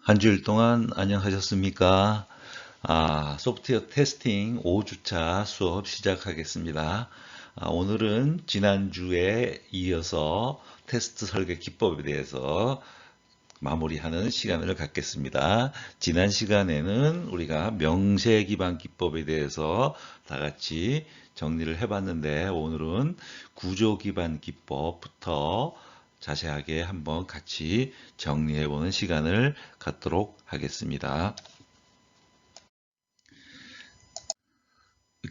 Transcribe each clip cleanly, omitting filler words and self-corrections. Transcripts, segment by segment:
한 주일 동안 안녕하셨습니까? 소프트웨어 테스팅 5주차 수업 시작하겠습니다. 오늘은 지난주에 이어서 테스트 설계 기법에 대해서 마무리하는 시간을 갖겠습니다. 지난 시간에는 우리가 명세 기반 기법에 대해서 다 같이 정리를 해봤는데 오늘은 구조 기반 기법부터 자세하게 한번 같이 정리해보는 시간을 갖도록 하겠습니다.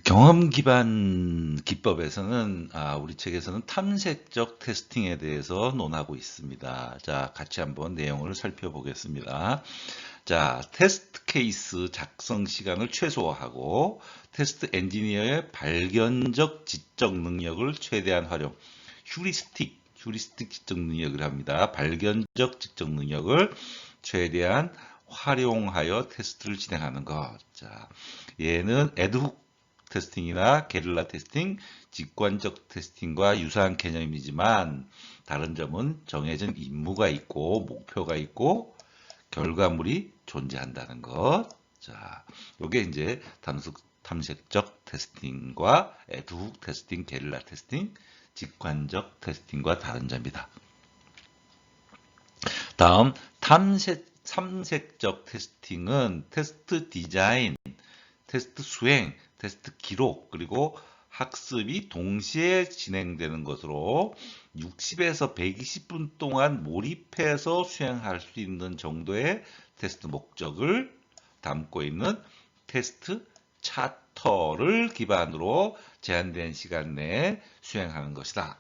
경험 기반 기법에서는 우리 책에서는 탐색적 테스팅에 대해서 논하고 있습니다. 자, 같이 한번 내용을 살펴보겠습니다. 자, 테스트 케이스 작성 시간을 최소화하고 테스트 엔지니어의 발견적 지적 능력을 최대한 활용. 휴리스틱 지적 능력을 합니다. 발견적 지적 능력을 최대한 활용하여 테스트를 진행하는 것. 자, 얘는 에드훅 테스팅이나 게릴라 테스팅, 직관적 테스팅과 유사한 개념이지만 다른 점은 정해진 임무가 있고 목표가 있고 결과물이 존재한다는 것. 자, 요게 이제 탐색적 테스팅과 애드훅 테스팅, 게릴라 테스팅, 직관적 테스팅과 다른 점이다. 다음 탐색적 테스팅은 테스트 디자인, 테스트 수행, 테스트 기록, 그리고 학습이 동시에 진행되는 것으로 60에서 120분 동안 몰입해서 수행할 수 있는 정도의 테스트 목적을 담고 있는 테스트 차터를 기반으로 제한된 시간 내에 수행하는 것이다.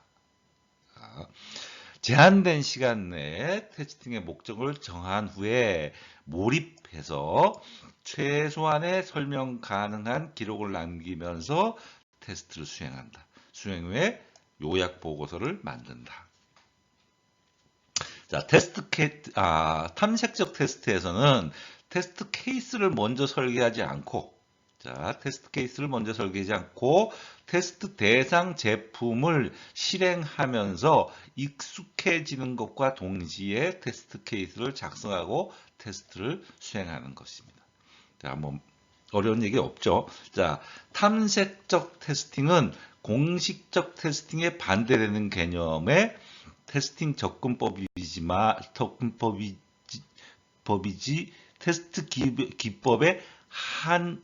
제한된 시간 내에 테스팅의 목적을 정한 후에 몰입해서 최소한의 설명 가능한 기록을 남기면서 테스트를 수행한다. 수행 후에 요약 보고서를 만든다. 자, 탐색적 테스트에서는 테스트 케이스를 먼저 설계하지 않고 테스트 대상 제품을 실행하면서 익숙해지는 것과 동시에 테스트 케이스를 작성하고 테스트를 수행하는 것입니다. 자, 뭐 어려운 얘기 없죠. 자, 탐색적 테스팅은 공식적 테스팅에 반대되는 개념의 테스팅 접근법이지 테스트 기법의 한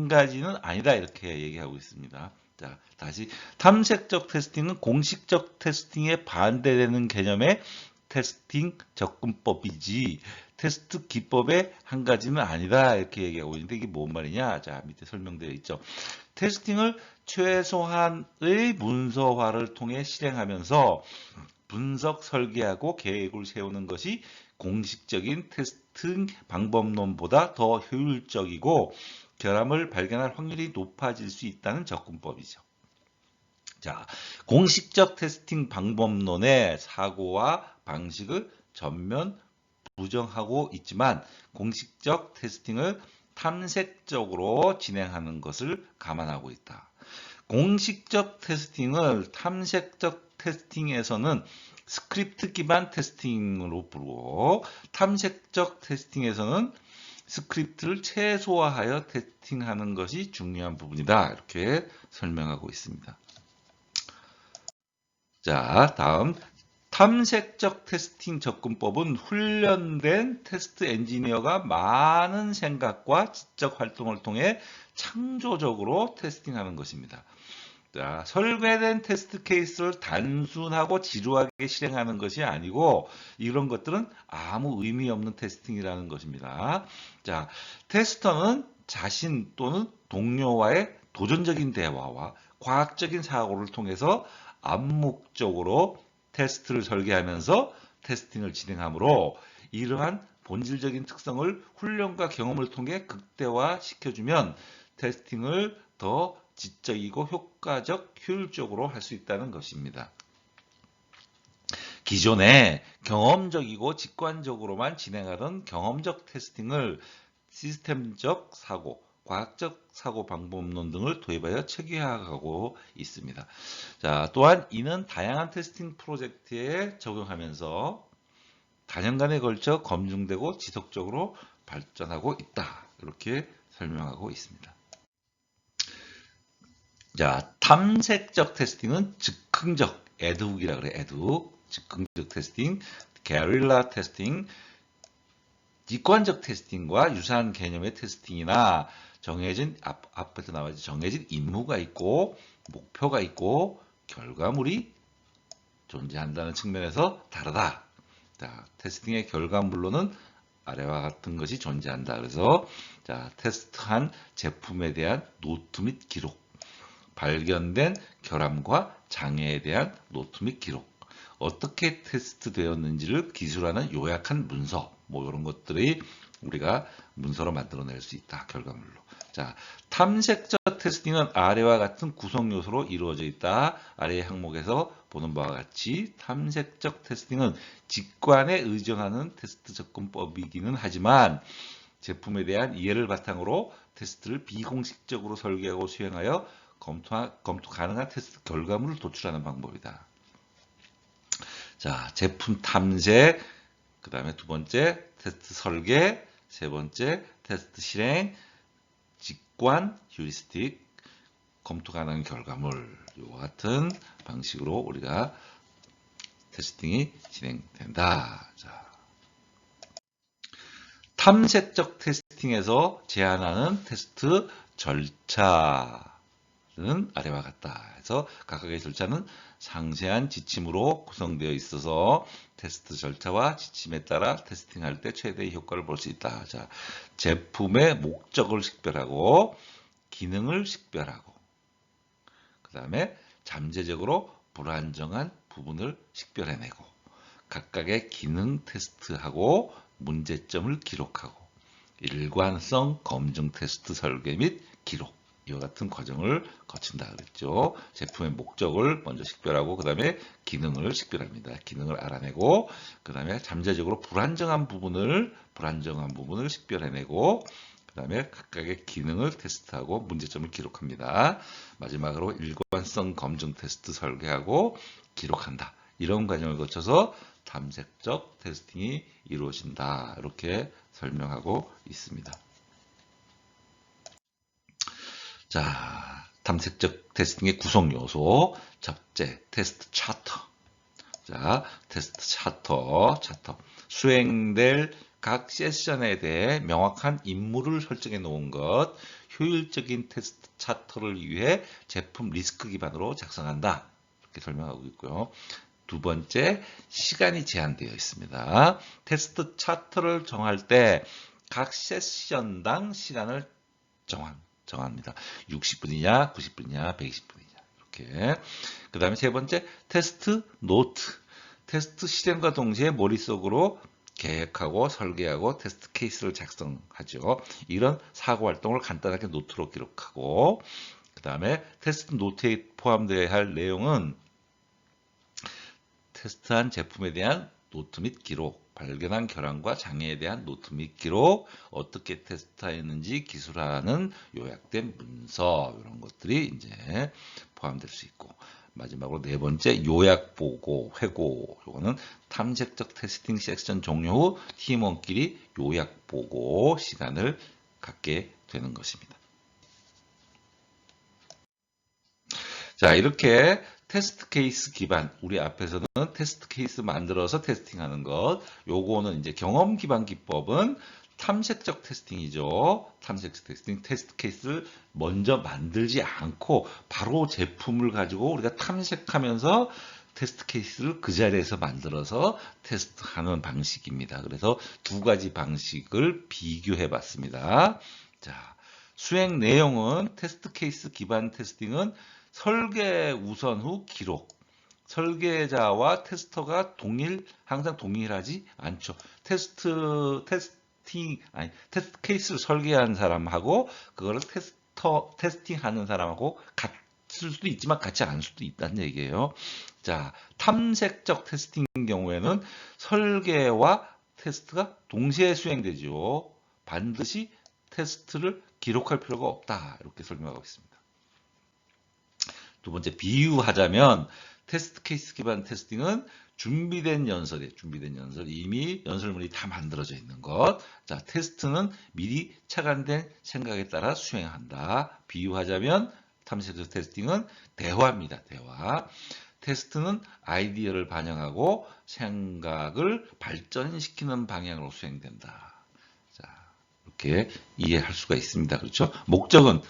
가지는 아니다 이렇게 얘기하고 있습니다. 자, 다시 탐색적 테스팅은 공식적 테스팅에 반대되는 개념의 테스팅 접근법이지 테스트 기법의 한 가지는 아니다 이렇게 얘기하고 있는데 이게 뭔 말이냐? 자, 밑에 설명되어 있죠. 테스팅을 최소한의 문서화를 통해 실행하면서 분석 설계하고 계획을 세우는 것이 공식적인 테스팅 방법론보다 더 효율적이고 결함을 발견할 확률이 높아질 수 있다는 접근법이죠. 자, 공식적 테스팅 방법론의 사고와 방식을 전면 부정하고 있지만 공식적 테스팅을 탐색적으로 진행하는 것을 감안하고 있다. 공식적 테스팅을 탐색적 테스팅에서는 스크립트 기반 테스팅으로 부르고 탐색적 테스팅에서는 스크립트를 최소화하여 테스팅하는 것이 중요한 부분이다. 이렇게 설명하고 있습니다. 자, 다음 탐색적 테스팅 접근법은 훈련된 테스트 엔지니어가 많은 생각과 지적 활동을 통해 창조적으로 테스팅하는 것입니다. 자, 설계된 테스트 케이스를 단순하고 지루하게 실행하는 것이 아니고 이런 것들은 아무 의미 없는 테스팅이라는 것입니다. 자, 테스터는 자신 또는 동료와의 도전적인 대화와 과학적인 사고를 통해서 암묵적으로 테스트를 설계하면서 테스팅을 진행하므로 이러한 본질적인 특성을 훈련과 경험을 통해 극대화시켜주면 테스팅을 더 지적이고 효과적, 효율적으로 할 수 있다는 것입니다. 기존에 경험적이고 직관적으로만 진행하던 경험적 테스팅을 시스템적 사고, 과학적 사고 방법론 등을 도입하여 체계화하고 있습니다. 자, 또한 이는 다양한 테스팅 프로젝트에 적용하면서 다년간에 걸쳐 검증되고 지속적으로 발전하고 있다. 이렇게 설명하고 있습니다. 자, 탐색적 테스팅은 즉흥적, 애드훅이라 그래, 애드훅. 즉흥적 테스팅, 게릴라 테스팅, 직관적 테스팅과 유사한 개념의 테스팅이나 정해진, 앞에서 나와있지, 정해진 임무가 있고, 목표가 있고, 결과물이 존재한다는 측면에서 다르다. 자, 테스팅의 결과물로는 아래와 같은 것이 존재한다. 그래서, 자, 테스트한 제품에 대한 노트 및 기록, 발견된 결함과 장애에 대한 노트 및 기록, 어떻게 테스트 되었는지를 기술하는 요약한 문서, 뭐 이런 것들이 우리가 문서로 만들어낼 수 있다. 결과물로. 자, 탐색적 테스팅은 아래와 같은 구성 요소로 이루어져 있다. 아래의 항목에서 보는 바와 같이 탐색적 테스팅은 직관에 의존하는 테스트 접근법이기는 하지만 제품에 대한 이해를 바탕으로 테스트를 비공식적으로 설계하고 수행하여 검토 가능한 테스트 결과물을 도출하는 방법이다. 자, 제품 탐색, 그 다음에 두 번째 테스트 설계, 세 번째 테스트 실행, 직관, 휴리스틱, 검토 가능한 결과물, 이와 같은 방식으로 우리가 테스팅이 진행된다. 자, 탐색적 테스팅에서 제안하는 테스트 절차는 아래와 같다. 그래서 각각의 절차는 상세한 지침으로 구성되어 있어서 테스트 절차와 지침에 따라 테스팅할 때 최대의 효과를 볼 수 있다. 자, 제품의 목적을 식별하고 기능을 식별하고 그 다음에 잠재적으로 불안정한 부분을 식별해내고 각각의 기능 테스트하고 문제점을 기록하고 일관성 검증 테스트 설계 및 기록, 이와 같은 과정을 거친다 그랬죠. 제품의 목적을 먼저 식별하고 그 다음에 기능을 식별합니다. 기능을 알아내고 그 다음에 잠재적으로 불안정한 부분을 식별해내고 그 다음에 각각의 기능을 테스트하고 문제점을 기록합니다. 마지막으로 일관성 검증 테스트 설계하고 기록한다. 이런 과정을 거쳐서 탐색적 테스팅이 이루어진다. 이렇게 설명하고 있습니다. 자, 탐색적 테스팅의 구성 요소. 첫째, 테스트 차터. 자, 테스트 차터. 수행될 각 세션에 대해 명확한 임무를 설정해 놓은 것. 효율적인 테스트 차터를 위해 제품 리스크 기반으로 작성한다. 이렇게 설명하고 있고요. 두 번째, 시간이 제한되어 있습니다. 테스트 차트를 정할 때 각 세션당 시간을 정합니다. 60분이냐, 90분이냐, 120분이냐. 이렇게. 그 다음에 세 번째, 테스트 노트. 테스트 실행과 동시에 머릿속으로 계획하고 설계하고 테스트 케이스를 작성하죠. 이런 사고 활동을 간단하게 노트로 기록하고 그 다음에 테스트 노트에 포함되어야 할 내용은 테스트한 제품에 대한 노트 및 기록, 발견한 결함과 장애에 대한 노트 및 기록, 어떻게 테스트했는지 기술하는 요약된 문서, 이런 것들이 이제 포함될 수 있고, 마지막으로 네 번째 요약 보고, 회고. 이거는 탐색적 테스팅 섹션 종료 후 팀원끼리 요약 보고 시간을 갖게 되는 것입니다. 자, 이렇게 테스트 케이스 기반, 우리 앞에서는 테스트 케이스 만들어서 테스팅하는 것, 요거는 이제 경험 기반 기법은 탐색적 테스팅이죠. 탐색적 테스팅, 테스트 케이스를 먼저 만들지 않고 바로 제품을 가지고 우리가 탐색하면서 테스트 케이스를 그 자리에서 만들어서 테스트하는 방식입니다. 그래서 두 가지 방식을 비교해 봤습니다. 자, 수행 내용은 테스트 케이스 기반 테스팅은 설계 우선 후 기록. 설계자와 테스터가 항상 동일하지 않죠. 테스트 케이스를 설계한 사람하고, 그거를 테스팅하는 사람하고 같을 수도 있지만 같지 않을 수도 있다는 얘기예요. 자, 탐색적 테스팅 경우에는 설계와 테스트가 동시에 수행되죠. 반드시 테스트를 기록할 필요가 없다. 이렇게 설명하고 있습니다. 두 번째, 비유하자면 테스트 케이스 기반 테스팅은 준비된 연설이에요. 준비된 연설. 이미 연설문이 다 만들어져 있는 것. 자, 테스트는 미리 착안된 생각에 따라 수행한다. 비유하자면 탐색적 테스팅은 대화입니다. 대화. 테스트는 아이디어를 반영하고 생각을 발전시키는 방향으로 수행된다. 자, 이렇게 이해할 수가 있습니다. 그렇죠? 목적은,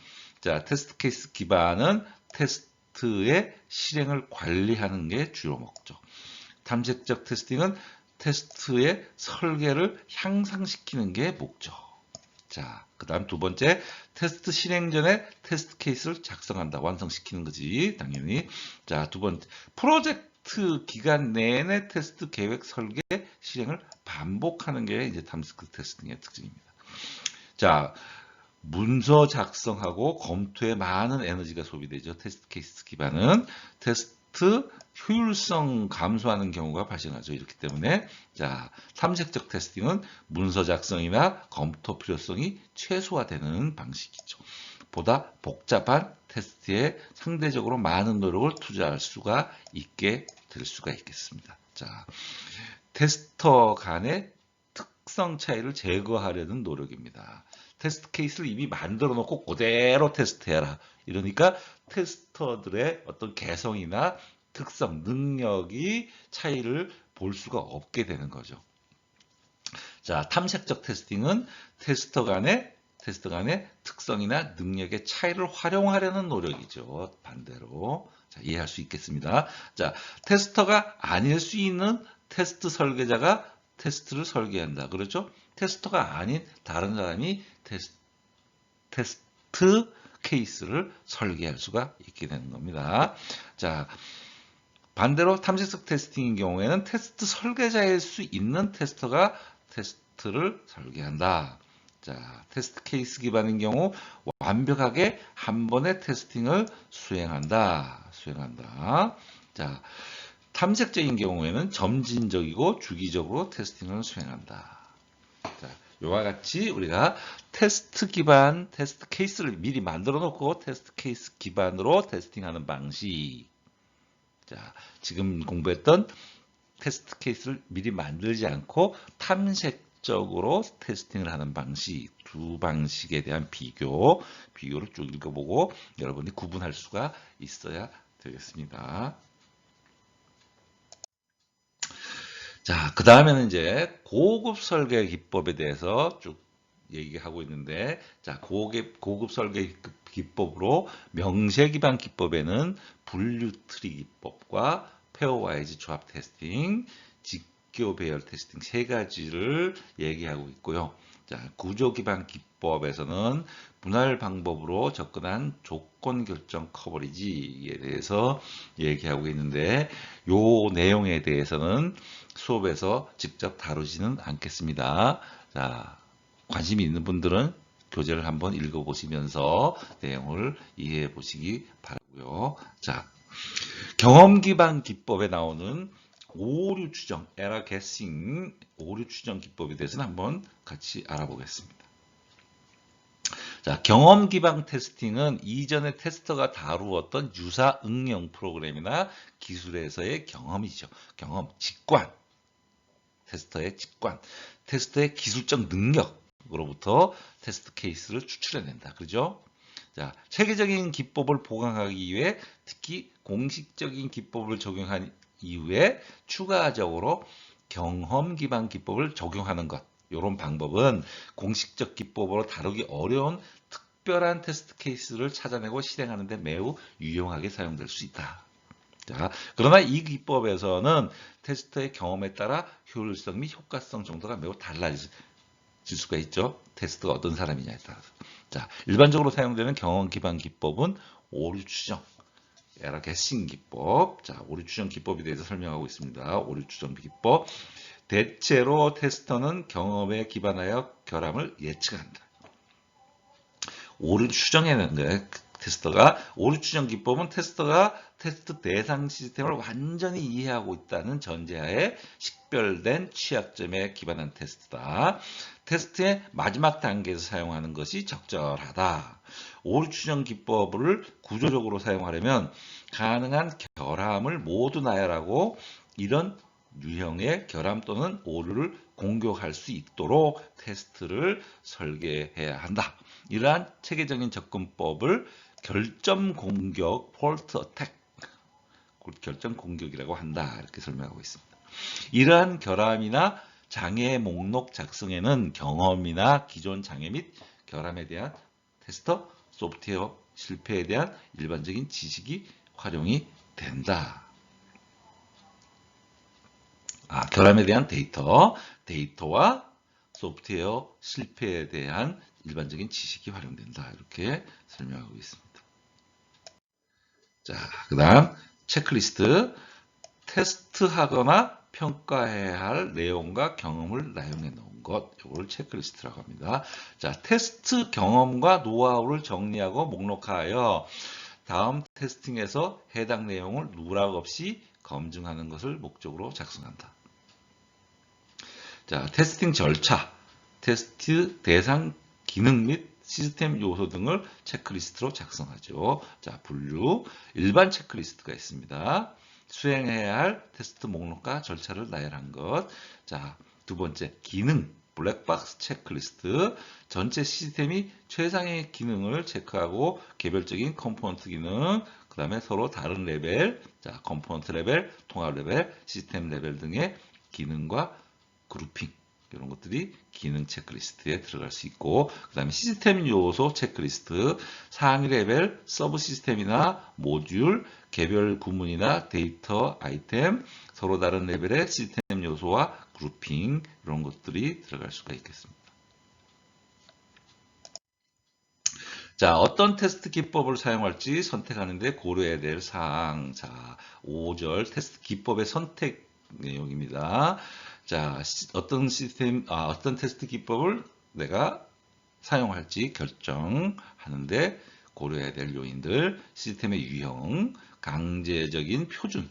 자, 테스트 케이스 기반은 테스트의 실행을 관리하는 게 주요 목적. 탐색적 테스팅은 테스트의 설계를 향상시키는 게 목적. 자, 그 다음 두 번째, 테스트 실행 전에 테스트 케이스를 작성한다. 완성시키는 거지, 당연히. 자, 두 번째, 프로젝트 기간 내내 테스트 계획 설계 실행을 반복하는 게 이제 탐색 테스팅의 특징입니다. 자, 문서 작성하고 검토에 많은 에너지가 소비되죠. 테스트 케이스 기반은 테스트 효율성 감소하는 경우가 발생하죠. 이렇기 때문에 자, 탐색적 테스팅은 문서 작성이나 검토 필요성이 최소화되는 방식이죠. 보다 복잡한 테스트에 상대적으로 많은 노력을 투자할 수가 있게 될 수가 있겠습니다. 자, 테스터 간의 특성 차이를 제거하려는 노력입니다. 테스트 케이스를 이미 만들어 놓고 그대로 테스트해라. 이러니까 테스터들의 어떤 개성이나 특성, 능력이 차이를 볼 수가 없게 되는 거죠. 자, 탐색적 테스팅은 테스터 간의 특성이나 능력의 차이를 활용하려는 노력이죠. 반대로. 자, 이해할 수 있겠습니다. 자, 테스터가 아닐 수 있는 테스트 설계자가 테스트를 설계한다. 그렇죠? 테스터가 아닌 다른 사람이 테스트 케이스를 설계할 수가 있게 되는 겁니다. 자, 반대로 탐색적 테스팅인 경우에는 테스트 설계자일 수 있는 테스터가 테스트를 설계한다. 자, 테스트 케이스 기반인 경우 완벽하게 한 번의 테스팅을 수행한다. 자, 탐색적인 경우에는 점진적이고 주기적으로 테스팅을 수행한다. 자, 이와 같이 우리가 테스트 기반 테스트 케이스를 미리 만들어 놓고 테스트 케이스 기반으로 테스팅하는 방식. 자, 지금 공부했던 테스트 케이스를 미리 만들지 않고 탐색적으로 테스팅을 하는 방식, 두 방식에 대한 비교를 쭉 읽어보고 여러분이 구분할 수가 있어야 되겠습니다. 자, 그 다음에는 이제 고급 설계 기법에 대해서 쭉 얘기하고 있는데, 자, 고급 설계 기법으로 명세 기반 기법에는 분류 트리 기법과 페어와이즈 조합 테스팅, 직교 배열 테스팅 세 가지를 얘기하고 있고요. 자, 구조 기반 기법에서는 분할 방법으로 접근한 조건 결정 커버리지에 대해서 얘기하고 있는데, 요 내용에 대해서는 수업에서 직접 다루지는 않겠습니다. 자, 관심이 있는 분들은 교재를 한번 읽어보시면서 내용을 이해해 보시기 바라고요. 자, 경험 기반 기법에 나오는 오류 추정, 에러 게싱, 오류 추정 기법에 대해서는 한번 같이 알아보겠습니다. 자, 경험 기반 테스팅은 이전에 테스터가 다루었던 유사 응용 프로그램이나 기술에서의 경험이죠. 경험, 직관, 테스터의 직관, 테스터의 기술적 능력으로부터 테스트 케이스를 추출해낸다. 그죠? 자, 체계적인 기법을 보강하기 위해 특히 공식적인 기법을 적용한 이후에 추가적으로 경험 기반 기법을 적용하는 것. 이런 방법은 공식적 기법으로 다루기 어려운 특별한 테스트 케이스를 찾아내고 실행하는 데 매우 유용하게 사용될 수 있다. 자, 그러나 이 기법에서는 테스터의 경험에 따라 효율성 및 효과성 정도가 매우 달라질 수가 있죠. 테스트가 어떤 사람이냐에 따라서. 자, 일반적으로 사용되는 경험 기반 기법은 오류 추정, 에러 게싱 기법. 자, 오류 추정 기법에 대해서 설명하고 있습니다. 오류 추정 기법. 대체로 테스터는 경험에 기반하여 결함을 예측한다. 오류 추정에는 테스터가 오류 추정 기법은 테스터가 테스트 대상 시스템을 완전히 이해하고 있다는 전제하에 식별된 취약점에 기반한 테스트다. 테스트의 마지막 단계에서 사용하는 것이 적절하다. 오류 추정 기법을 구조적으로 사용하려면 가능한 결함을 모두 나열하고 이런 유형의 결함 또는 오류를 공격할 수 있도록 테스트를 설계해야 한다. 이러한 체계적인 접근법을 결점 공격, fault attack, 결점 공격이라고 한다. 이렇게 설명하고 있습니다. 이러한 결함이나 장애 목록 작성에는 경험이나 기존 장애 및 결함에 대한 테스터, 소프트웨어 실패에 대한 일반적인 지식이 활용이 된다. 결함에 대한 데이터와 소프트웨어 실패에 대한 일반적인 지식이 활용된다. 이렇게 설명하고 있습니다. 자, 그 다음 체크리스트. 테스트하거나 평가해야 할 내용과 경험을 나열해 놓은 것, 이걸 체크리스트라고 합니다. 자, 테스트 경험과 노하우를 정리하고 목록하여 다음 테스팅에서 해당 내용을 누락 없이 검증하는 것을 목적으로 작성한다. 자, 테스팅 절차, 테스트 대상 기능 및 시스템 요소 등을 체크리스트로 작성하죠. 자, 분류, 일반 체크리스트가 있습니다. 수행해야 할 테스트 목록과 절차를 나열한 것. 자, 두 번째, 기능, 블랙박스 체크리스트. 전체 시스템이 최상의 기능을 체크하고 개별적인 컴포넌트 기능, 그 다음에 서로 다른 레벨, 자, 컴포넌트 레벨, 통합 레벨, 시스템 레벨 등의 기능과 그룹핑. 이런 것들이 기능 체크리스트에 들어갈 수 있고, 그 다음에 시스템 요소 체크리스트, 상위 레벨, 서브 시스템이나 모듈, 개별 구문이나 데이터 아이템, 서로 다른 레벨의 시스템 요소와 그룹핑, 이런 것들이 들어갈 수가 있겠습니다. 자, 어떤 테스트 기법을 사용할지 선택하는 데 고려해야 될 사항. 자, 5절 테스트 기법의 선택 내용입니다. 자, 어떤 테스트 기법을 내가 사용할지 결정하는데 고려해야 될 요인들, 시스템의 유형, 강제적인 표준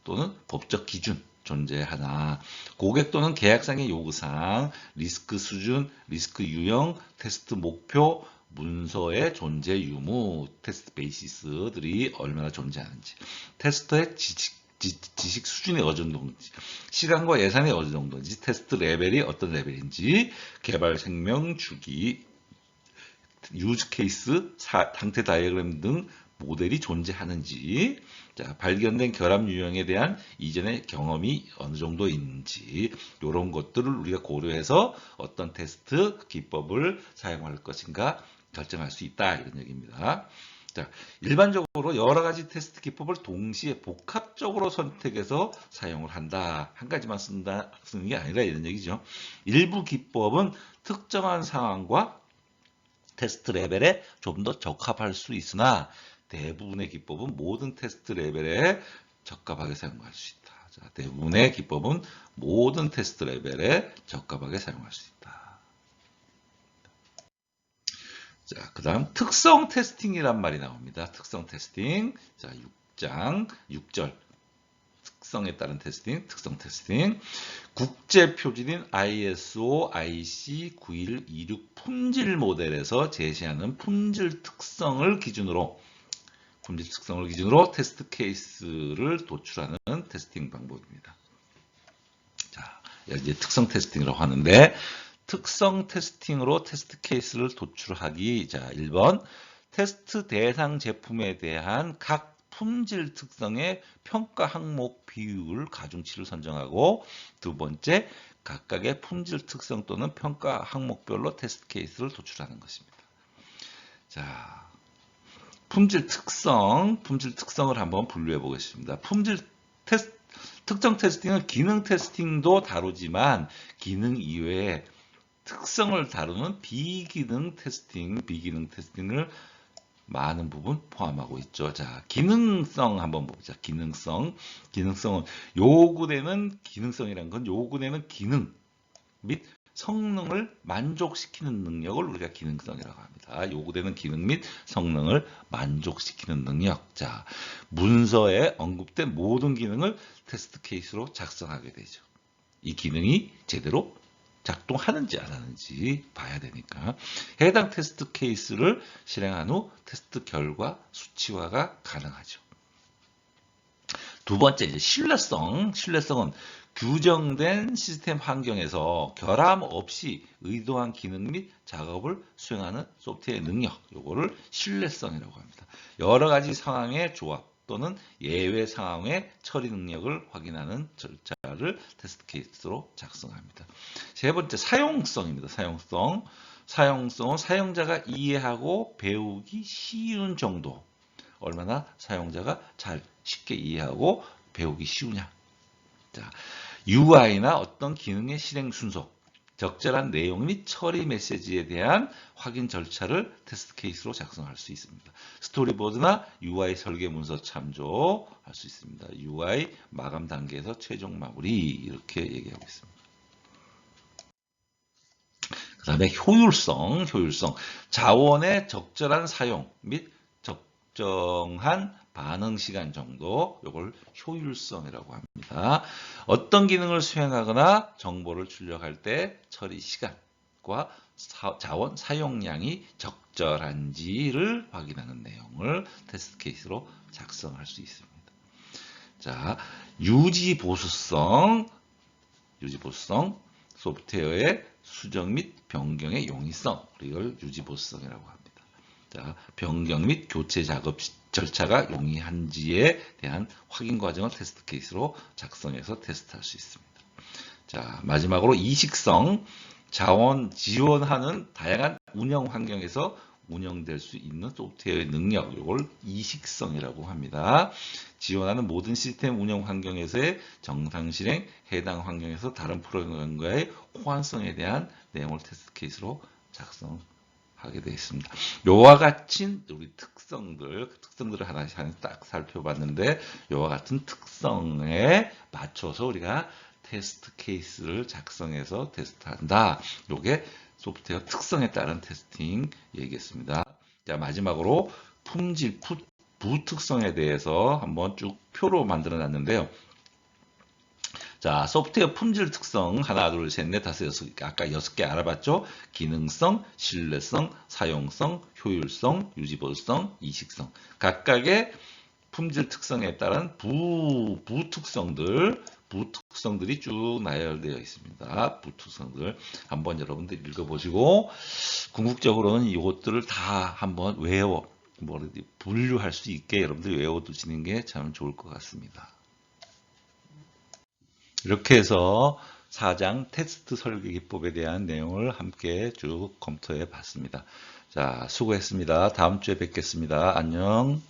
또는 법적 기준 존재하나, 고객 또는 계약상의 요구사항, 리스크 수준, 리스크 유형, 테스트 목표, 문서의 존재 유무, 테스트 베이시스들이 얼마나 존재하는지, 테스터의 지식 수준이 어느 정도인지, 시간과 예산이 어느 정도인지, 테스트 레벨이 어떤 레벨인지, 개발 생명 주기, 유즈 케이스, 상태 다이어그램 등 모델이 존재하는지, 자, 발견된 결함 유형에 대한 이전의 경험이 어느 정도인지, 이런 것들을 우리가 고려해서 어떤 테스트 기법을 사용할 것인가 결정할 수 있다, 이런 얘기입니다. 자, 일반적으로 여러 가지 테스트 기법을 동시에 복합적으로 선택해서 사용을 한다. 한 가지만 쓰는 게 아니라 이런 얘기죠. 일부 기법은 특정한 상황과 테스트 레벨에 좀 더 적합할 수 있으나 대부분의 기법은 모든 테스트 레벨에 적합하게 사용할 수 있다. 자, 대부분의 기법은 모든 테스트 레벨에 적합하게 사용할 수 있다. 자, 그 다음 특성 테스팅이란 말이 나옵니다. 특성 테스팅. 자, 6장 6절. 특성에 따른 테스팅, 특성 테스팅. 국제 표준인 ISO IC 9126 품질 모델에서 제시하는 품질 특성을 기준으로 테스트 케이스를 도출하는 테스팅 방법입니다. 자, 이제 특성 테스팅이라고 하는데, 특성 테스팅으로 테스트 케이스를 도출하기. 자, 1번 테스트 대상 제품에 대한 각 품질 특성의 평가 항목 비율 가중치를 선정하고, 두 번째 각각의 품질 특성 또는 평가 항목별로 테스트 케이스를 도출하는 것입니다. 자, 품질 특성을 한번 분류해 보겠습니다. 특정 테스팅은 기능 테스팅도 다루지만 기능 이외에 특성을 다루는 비기능 테스팅을 많은 부분 포함하고 있죠. 자, 기능성 한번 보자. 기능성은 요구되는 기능성이라는 건 요구되는 기능 및 성능을 만족시키는 능력을 우리가 기능성이라고 합니다. 요구되는 기능 및 성능을 만족시키는 능력. 자, 문서에 언급된 모든 기능을 테스트 케이스로 작성하게 되죠. 이 기능이 제대로 작동하는지 안 하는지 봐야 되니까 해당 테스트 케이스를 실행한 후 테스트 결과 수치화가 가능하죠. 두 번째, 이제 신뢰성. 신뢰성은 규정된 시스템 환경에서 결함 없이 의도한 기능 및 작업을 수행하는 소프트웨어의 능력, 요거를 신뢰성이라고 합니다. 여러 가지 상황의 조합 또는 예외 상황의 처리 능력을 확인하는 절차를 테스트 케이스로 작성합니다. 세 번째, 사용성입니다. 사용성. 사용성은 사용자가 이해하고 배우기 쉬운 정도. 얼마나 사용자가 잘 쉽게 이해하고 배우기 쉬우냐. 자, UI나 어떤 기능의 실행 순서, 적절한 내용 및 처리 메시지에 대한 확인 절차를 테스트 케이스로 작성할 수 있습니다. 스토리보드나 UI 설계 문서 참조할 수 있습니다. UI 마감 단계에서 최종 마무리 이렇게 얘기하고 있습니다. 그 다음에 효율성. 자원의 적절한 사용 및 적정한 반응 시간 정도, 이걸 효율성이라고 합니다. 어떤 기능을 수행하거나 정보를 출력할 때 처리 시간과 자원 사용량이 적절한지를 확인하는 내용을 테스트 케이스로 작성할 수 있습니다. 자, 유지보수성, 소프트웨어의 수정 및 변경의 용이성, 이걸 유지보수성이라고 합니다. 자, 변경 및 교체 작업 절차가 용이한지에 대한 확인 과정을 테스트 케이스로 작성해서 테스트할 수 있습니다. 자, 마지막으로 이식성, 자원 지원하는 다양한 운영 환경에서 운영될 수 있는 소프트웨어의 능력, 이걸 이식성이라고 합니다. 지원하는 모든 시스템 운영 환경에서의 정상 실행, 해당 환경에서 다른 프로그램과의 호환성에 대한 내용을 테스트 케이스로 작성하게 되어 있습니다. 요와 같은 우리 특성들을 하나씩 딱 살펴봤는데, 요와 같은 특성에 맞춰서 우리가 테스트 케이스를 작성해서 테스트한다. 요게 소프트웨어 특성에 따른 테스팅 얘기했습니다. 자, 마지막으로 품질, 부특성에 대해서 한번 쭉 표로 만들어 놨는데요. 자, 소프트웨어 품질 특성 하나, 둘, 셋, 넷, 다섯, 여섯, 아까 6개 알아봤죠? 기능성, 신뢰성, 사용성, 효율성, 유지보수성, 이식성. 각각의 품질 특성에 따른 부특성들이 쭉 나열되어 있습니다. 부특성들 한번 여러분들 읽어보시고 궁극적으로는 이것들을 다 한번 분류할 수 있게 여러분들이 외워두시는 게 참 좋을 것 같습니다. 이렇게 해서 4장 테스트 설계 기법에 대한 내용을 함께 쭉 검토해 봤습니다. 자, 수고했습니다. 다음 주에 뵙겠습니다. 안녕.